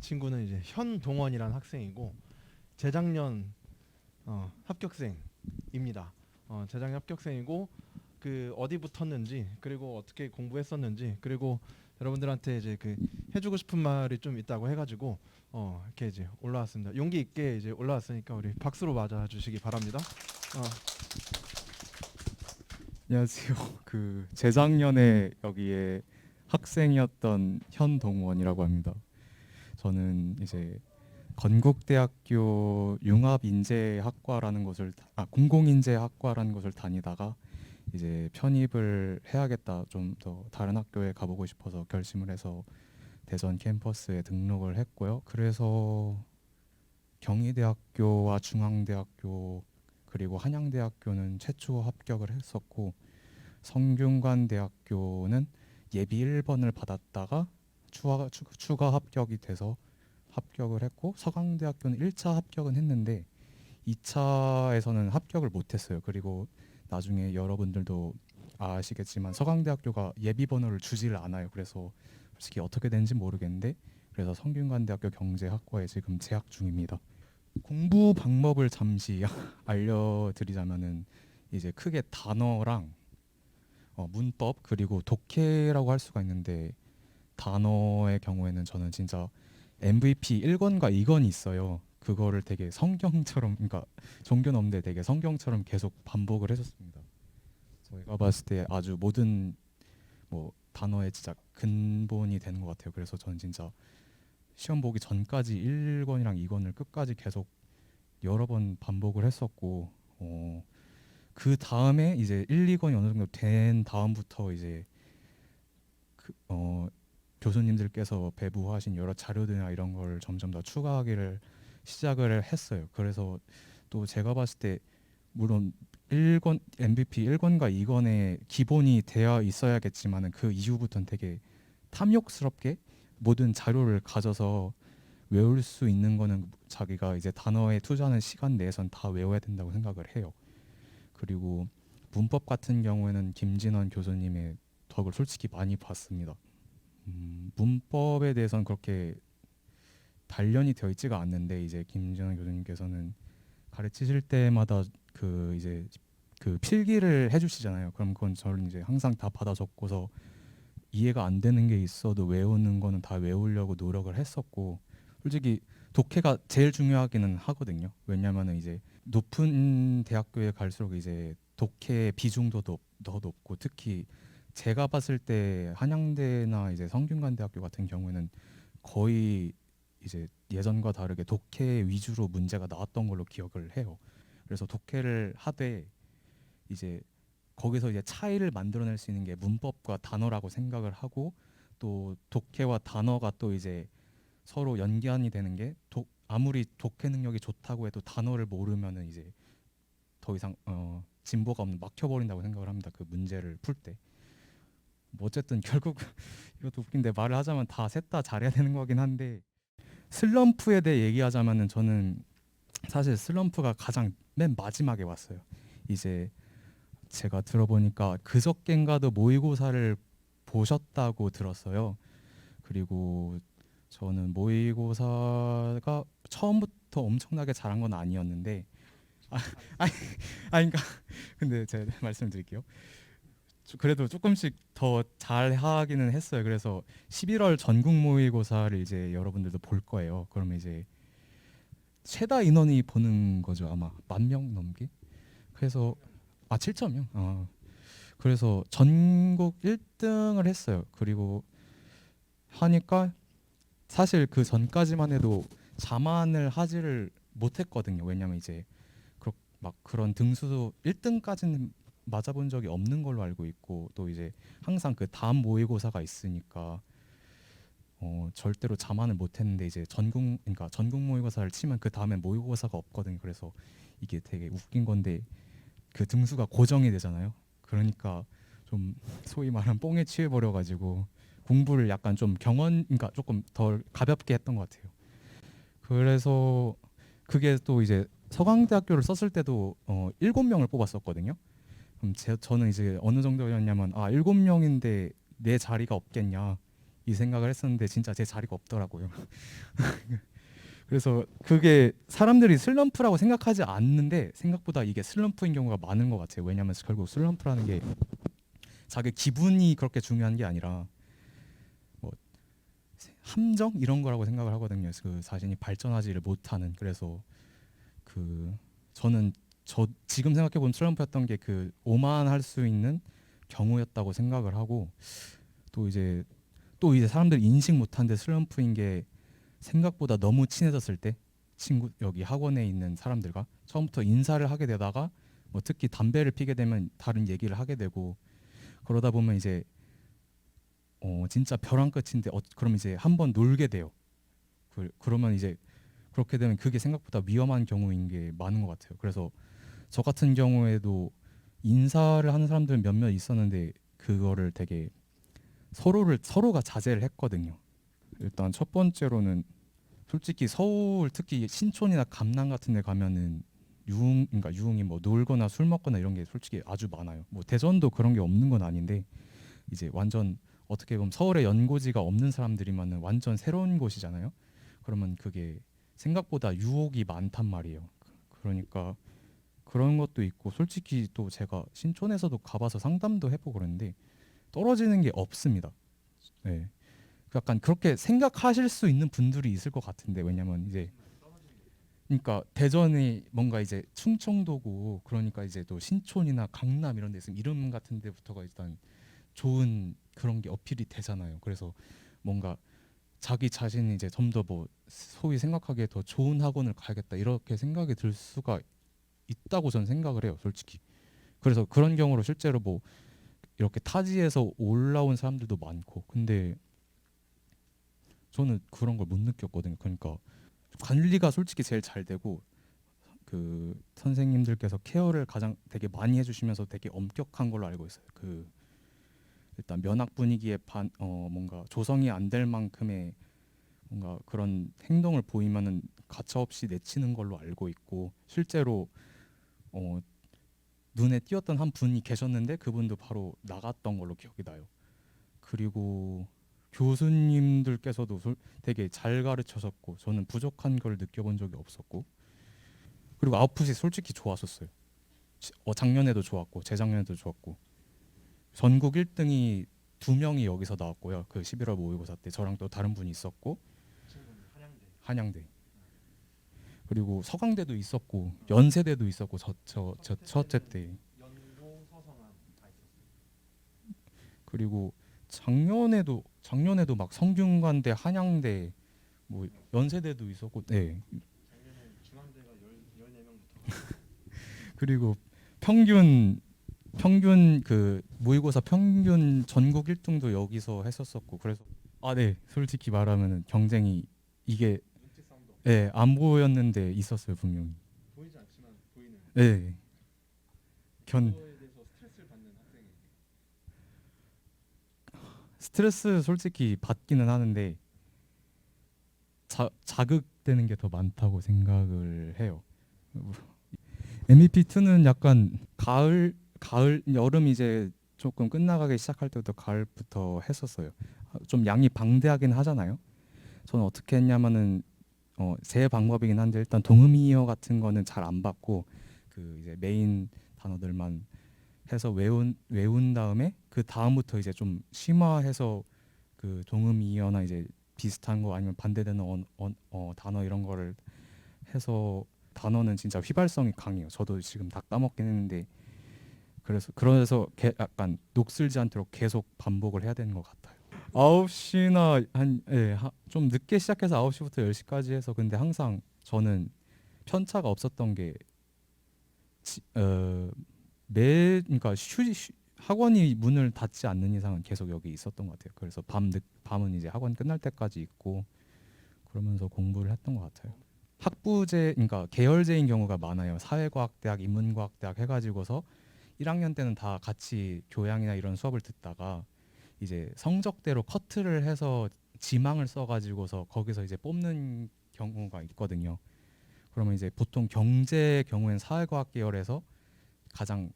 친구는 이제 현동원이라는 학생이고 재작년 합격생입니다. 재작년 합격생이고 그 어디 붙었는지 그리고 어떻게 공부했었는지 그리고 여러분들한테 이제 그 해주고 싶은 말이 좀 있다고 해가지고 이렇게 이제 올라왔습니다. 용기 있게 이제 올라왔으니까 우리 박수로 맞아주시기 바랍니다. 어, 안녕하세요. 그 재작년에 여기에 학생이었던 현동원이라고 합니다. 저는 이제 건국대학교 융합인재학과라는 곳을 공공인재학과라는 곳을 다니다가 이제 편입을 해야겠다, 좀 더 다른 학교에 가보고 싶어서 결심을 해서 대전 캠퍼스에 등록을 했고요. 그래서 경희대학교와 중앙대학교 그리고 한양대학교는 최초 합격을 했었고, 성균관대학교는 예비 1번을 받았다가 추가 합격이 돼서 합격을 했고, 서강대학교는 1차 합격은 했는데 2차에서는 합격을 못했어요. 그리고 나중에 여러분들도 아시겠지만 서강대학교가 예비 번호를 주지를 않아요. 그래서 솔직히 어떻게 된지 모르겠는데, 그래서 성균관대학교 경제학과에 지금 재학 중입니다. 공부 방법을 잠시 알려드리자면은, 이제 크게 단어랑 문법 그리고 독해라고 할 수가 있는데, 단어의 경우에는 저는 진짜 MVP 1권과 2권이 있어요. 그거를 되게 성경처럼, 그러니까 종교는 없는데 되게 성경처럼 계속 반복을 해줬습니다. 저희가 봤을 때 아주 모든 뭐 단어의 진짜 근본이 되는 것 같아요. 그래서 저는 진짜 시험 보기 전까지 1권이랑 2권을 끝까지 계속 여러 번 반복을 했었고, 그 다음에 이제 1, 2권이 어느 정도 된 다음부터 이제 그, 교수님들께서 배부하신 여러 자료들이나 이런 걸 점점 더 추가하기를 시작을 했어요. 그래서 또 제가 봤을 때 물론 1권 MVP 1권과 2권의 기본이 되어 있어야겠지만은 그 이후부터는 되게 탐욕스럽게 모든 자료를 가져서 외울 수 있는 거는 자기가 이제 단어에 투자하는 시간 내에선 다 외워야 된다고 생각을 해요. 그리고 문법 같은 경우에는 김진원 교수님의 덕을 솔직히 많이 봤습니다. 문법에 대해서는 그렇게 단련이 되어 있지가 않는데, 이제 김진원 교수님께서는 가르치실 때마다 그 이제 그 필기를 해주시잖아요. 그럼 그건 저는 이제 항상 다 받아 적고서 이해가 안 되는 게 있어도 외우는 거는 다 외우려고 노력을 했었고, 솔직히 독해가 제일 중요하기는 하거든요. 왜냐하면 이제 높은 대학교에 갈수록 이제 독해 비중도 더 높고, 특히 제가 봤을 때 한양대나 이제 성균관대학교 같은 경우에는 거의 이제 예전과 다르게 독해 위주로 문제가 나왔던 걸로 기억을 해요. 그래서 독해를 하되 이제 거기서 이제 차이를 만들어낼 수 있는 게 문법과 단어라고 생각을 하고, 또 독해와 단어가 또 이제 서로 연관이 되는 게, 아무리 독해 능력이 좋다고 해도 단어를 모르면은 이제 더 이상 진보가 없는, 막혀버린다고 생각을 합니다. 그 문제를 풀 때. 뭐 어쨌든 결국 이것도 웃긴데, 말을 하자면 다 셋 다 잘해야 되는 거긴 한데, 슬럼프에 대해 얘기하자면은 저는 사실 슬럼프가 가장 맨 마지막에 왔어요. 이제 제가 들어보니까 그저껜가도 모의고사를 보셨다고 들었어요. 그리고 저는 모의고사가 처음부터 엄청나게 잘한 건 아니었는데, 아, 아니, 그러니까 근데 제가 말씀드릴게요. 그래도 조금씩 더 잘하기는 했어요. 그래서 11월 전국 모의고사를 이제 여러분들도 볼 거예요. 그러면 이제 최다 인원이 보는 거죠. 아마 10,000명 넘게. 그래서 7,000명. 그래서 전국 1등을 했어요. 그리고 하니까 사실 그 전까지만 해도 자만을 하지를 못했거든요. 왜냐면 이제 막 그런 등수도 1등까지는 맞아본 적이 없는 걸로 알고 있고, 또 이제 항상 그 다음 모의고사가 있으니까 절대로 자만을 못했는데, 이제 그러니까 전국 모의고사를 치면 그 다음에 모의고사가 없거든요. 그래서 이게 되게 웃긴 건데, 그 등수가 고정이 되잖아요. 그러니까 좀 소위 말하면 뽕에 취해 버려 가지고 공부를 약간 좀 그러니까 조금 덜 가볍게 했던 것 같아요. 그래서 그게 또 이제 서강대학교를 썼을 때도 7명을 뽑았었거든요. 그럼 저는 이제 어느 정도였냐면, 7명인데 내 자리가 없겠냐, 이 생각을 했었는데 진짜 제 자리가 없더라고요. 그래서 그게 사람들이 슬럼프라고 생각하지 않는데 생각보다 이게 슬럼프인 경우가 많은 것 같아요. 왜냐하면 결국 슬럼프라는 게 자기 기분이 그렇게 중요한 게 아니라 뭐 함정 이런 거라고 생각을 하거든요. 그 자신이 발전하지를 못하는. 그래서 그 저는 지금 생각해 보면 슬럼프였던 게 그 오만할 수 있는 경우였다고 생각을 하고 또 이제 사람들이 인식 못하는데 슬럼프인 게 생각보다 너무 친해졌을 때 친구 여기 학원에 있는 사람들과 처음부터 인사를 하게 되다가 뭐 특히 담배를 피게 되면 다른 얘기를 하게 되고 그러다 보면 이제 진짜 벼랑 끝인데 그럼 이제 한번 놀게 돼요. 그러면 이제 그렇게 되면 그게 생각보다 위험한 경우인 게 많은 것 같아요. 그래서 저 같은 경우에도 인사를 하는 사람들은 몇몇 있었는데 그거를 되게 서로가 자제를 했거든요. 일단 첫 번째로는 솔직히 서울 특히 신촌이나 강남 같은 데 가면은 그러니까 유흥이 뭐 놀거나 술 먹거나 이런 게 솔직히 아주 많아요. 뭐 대전도 그런 게 없는 건 아닌데 이제 완전 어떻게 보면 서울에 연고지가 없는 사람들이면은 완전 새로운 곳이잖아요. 그러면 그게 생각보다 유혹이 많단 말이에요. 그러니까 그런 것도 있고 솔직히 또 제가 신촌에서도 가봐서 상담도 해보고 그랬는데 떨어지는 게 없습니다. 네. 약간 그렇게 생각하실 수 있는 분들이 있을 것 같은데 왜냐면 이제 그러니까 대전이 뭔가 이제 충청도고 그러니까 이제 또 신촌이나 강남 이런 데 있으면 이름 같은 데부터가 일단 좋은 그런 게 어필이 되잖아요. 그래서 뭔가 자기 자신이 이제 좀 더 뭐 소위 생각하기에 더 좋은 학원을 가야겠다 이렇게 생각이 들 수가 있다고 저는 생각을 해요, 솔직히. 그래서 그런 경우로 실제로 뭐 이렇게 타지에서 올라온 사람들도 많고 근데 저는 그런 걸 못 느꼈거든요. 그러니까 관리가 솔직히 제일 잘 되고 그 선생님들께서 케어를 가장 되게 많이 해주시면서 되게 엄격한 걸로 알고 있어요. 그 일단 면학 분위기에 뭔가 조성이 안 될 만큼의 뭔가 그런 행동을 보이면은 가차없이 내치는 걸로 알고 있고 실제로 어, 눈에 띄었던 한 분이 계셨는데 그분도 바로 나갔던 걸로 기억이 나요. 그리고 교수님들께서도 되게 잘 가르쳐셨고 저는 부족한 걸 느껴본 적이 없었고 그리고 아웃풋이 솔직히 좋았었어요. 작년에도 좋았고 재작년에도 좋았고 전국 1등이 두 명이 여기서 나왔고요. 그 11월 모의고사 때 저랑 또 다른 분이 있었고 한양대 그리고 서강대도 있었고 연세대도 있었고 저 첫째 때 그리고 작년에도 막 성균관대 한양대 뭐 연세대도 있었고 네 그리고 평균 그 모의고사 평균 전국 1등도 여기서 했었었고 그래서 네 솔직히 말하면은 경쟁이 이게 안 보였는데 있었어요 분명히 보이지 않지만 보이는 네 견 그거에 대해서 스트레스를 받는 학생이 스트레스 솔직히 받기는 하는데 자극되는 게 더 많다고 생각을 해요. MEP2는 약간 여름 이제 조금 끝나가기 시작할 때부터 가을부터 했었어요. 좀 양이 방대하긴 하잖아요. 저는 어떻게 했냐면은 제 방법이긴 한데 일단 동음이어 같은 거는 잘 안 받고 그 이제 메인 단어들만 해서 외운 다음에 그 다음부터 이제 좀 심화해서 그 동음이어나 이제 비슷한 거 아니면 반대되는 단어 이런 거를 해서 단어는 진짜 휘발성이 강해요. 저도 지금 다 까먹긴 했는데 그래서 약간 녹슬지 않도록 계속 반복을 해야 되는 것 같아요. 9시나 좀 늦게 시작해서 9시부터 10시까지 해서 근데 항상 저는 편차가 없었던 게 그러니까 학원이 문을 닫지 않는 이상은 계속 여기 있었던 것 같아요. 그래서 밤은 이제 학원 끝날 때까지 있고 그러면서 공부를 했던 것 같아요. 그러니까 계열제인 경우가 많아요. 사회과학대학, 인문과학대학 해가지고서 1학년 때는 다 같이 교양이나 이런 수업을 듣다가 이제 성적대로 커트를 해서 지망을 써가지고서 거기서 이제 뽑는 경우가 있거든요. 그러면 이제 보통 경제의 경우에는 사회과학 계열에서 가장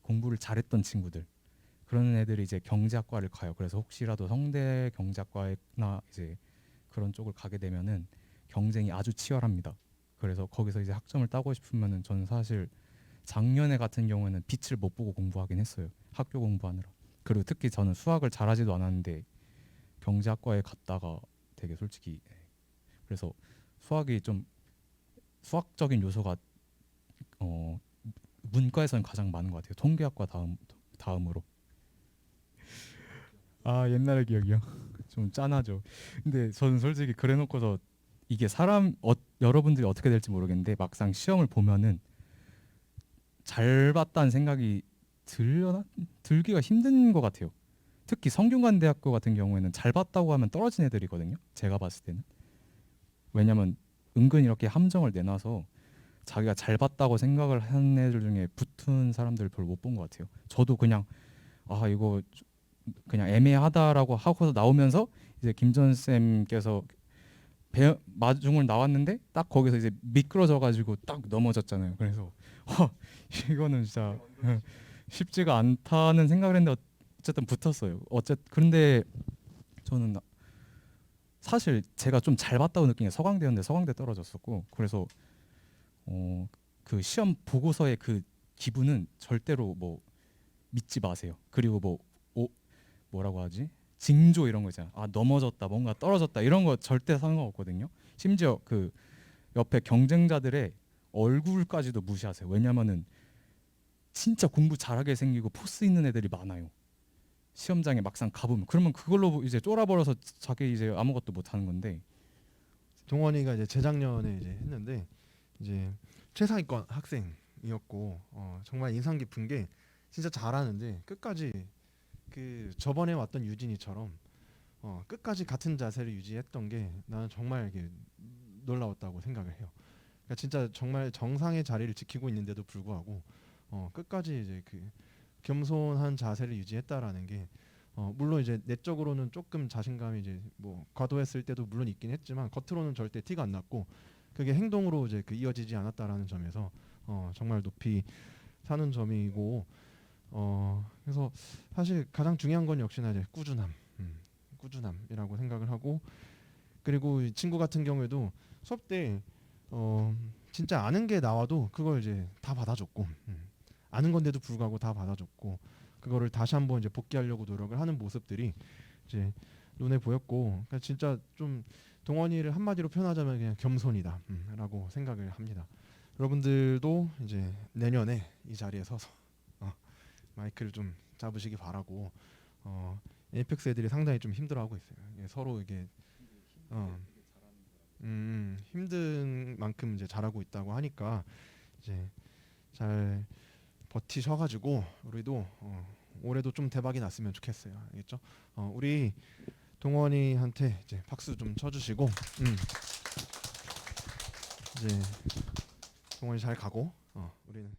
공부를 잘했던 친구들 그런 애들이 이제 경제학과를 가요. 그래서 혹시라도 성대 경제학과나 이제 그런 쪽을 가게 되면은 경쟁이 아주 치열합니다. 그래서 거기서 이제 학점을 따고 싶으면은 저는 사실 작년에 같은 경우에는 빛을 못 보고 공부하긴 했어요. 학교 공부하느라. 그리고 특히 저는 수학을 잘하지도 않았는데 경제학과에 갔다가 되게 솔직히 그래서 수학이 좀 수학적인 요소가 어 문과에서는 가장 많은 것 같아요. 통계학과 다음으로. 아 옛날의 기억이요. 좀 짠하죠. 근데 저는 솔직히 그래놓고서 이게 여러분들이 어떻게 될지 모르겠는데 막상 시험을 보면은 잘 봤다는 생각이 들기가 힘든 것 같아요. 특히 성균관대학교 같은 경우에는 잘 봤다고 하면 떨어진 애들이거든요. 제가 봤을 때는. 왜냐면 은근 이렇게 함정을 내놔서 자기가 잘 봤다고 생각을 한 애들 중에 붙은 사람들을 별로 못 본 것 같아요. 저도 그냥 아 이거 그냥 애매하다라고 하고서 나오면서 이제 김전 쌤께서 마중을 나왔는데 딱 거기서 이제 미끄러져 가지고 딱 넘어졌잖아요. 그래서 이거는 진짜 쉽지가 않다는 생각을 했는데 어쨌든 붙었어요. 그런데 저는 사실 제가 좀 잘 봤다고 느낀 게 서강대였는데 서강대 떨어졌었고 그래서 그 시험 보고서의 그 기분은 절대로 뭐 믿지 마세요. 그리고 뭐라고 하지? 징조 이런 거 있잖아. 아 넘어졌다, 뭔가 떨어졌다 이런 거 절대 상관없거든요. 심지어 그 옆에 경쟁자들의 얼굴까지도 무시하세요. 왜냐면은 진짜 공부 잘하게 생기고 포스 있는 애들이 많아요. 시험장에 막상 가보면 그러면 그걸로 이제 쫄아버려서 자기 이제 아무것도 못 하는 건데 동원이가 이제 재작년에 이제 했는데 이제 최상위권 학생이었고 정말 인상 깊은 게 진짜 잘하는데 끝까지 그 저번에 왔던 유진이처럼 끝까지 같은 자세를 유지했던 게 나는 정말 이게 놀라웠다고 생각을 해요. 그러니까 진짜 정말 정상의 자리를 지키고 있는데도 불구하고 끝까지 이제 그 겸손한 자세를 유지했다라는 게 물론 이제 내적으로는 조금 자신감이 이제 뭐 과도했을 때도 물론 있긴 했지만 겉으로는 절대 티가 안 났고 그게 행동으로 이제 그 이어지지 않았다라는 점에서 정말 높이 사는 점이고 그래서 사실 가장 중요한 건 역시나 이제 꾸준함이라고 생각을 하고 그리고 이 친구 같은 경우에도 수업 때 진짜 아는 게 나와도 그걸 이제 다 받아줬고 아는 건데도 불구하고 다 받아줬고 그거를 다시 한번 이제 복귀하려고 노력을 하는 모습들이 이제 눈에 보였고 그러니까 진짜 좀 동원이를 한마디로 표현하자면 그냥 겸손이다라고 생각을 합니다. 여러분들도 이제 내년에 이 자리에 서서 마이크를 좀 잡으시기 바라고 에이펙스 애들이 상당히 좀 힘들어하고 있어요. 이게 서로 이게 힘든 만큼 이제 잘하고 있다고 하니까 이제 잘 버티셔가지고 우리도 올해도 좀 대박이 났으면 좋겠어요. 알겠죠? 우리 동원이한테 이제 박수 좀 쳐주시고 이제 동원이 잘 가고 우리는